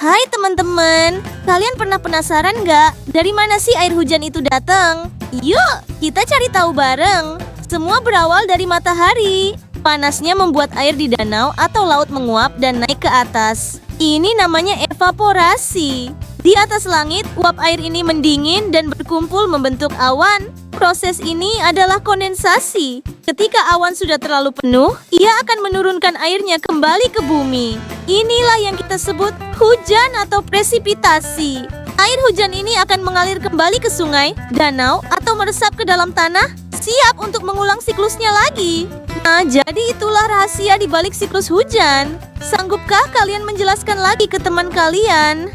Hai teman-teman, kalian pernah penasaran nggak dari mana sih air hujan itu datang? Yuk, kita cari tahu bareng. Semua berawal dari matahari. Panasnya membuat air di danau atau laut menguap dan naik ke atas. Ini namanya evaporasi. Di atas langit, uap air ini mendingin dan berkumpul membentuk awan. Proses ini adalah kondensasi. Ketika awan sudah terlalu penuh, ia akan menurunkan airnya kembali ke bumi. Inilah yang kita sebut hujan atau presipitasi. Air hujan ini akan mengalir kembali ke sungai, danau, atau meresap ke dalam tanah, siap untuk mengulang siklusnya lagi. Nah, jadi itulah rahasia di balik siklus hujan. Sanggupkah kalian menjelaskan lagi ke teman kalian?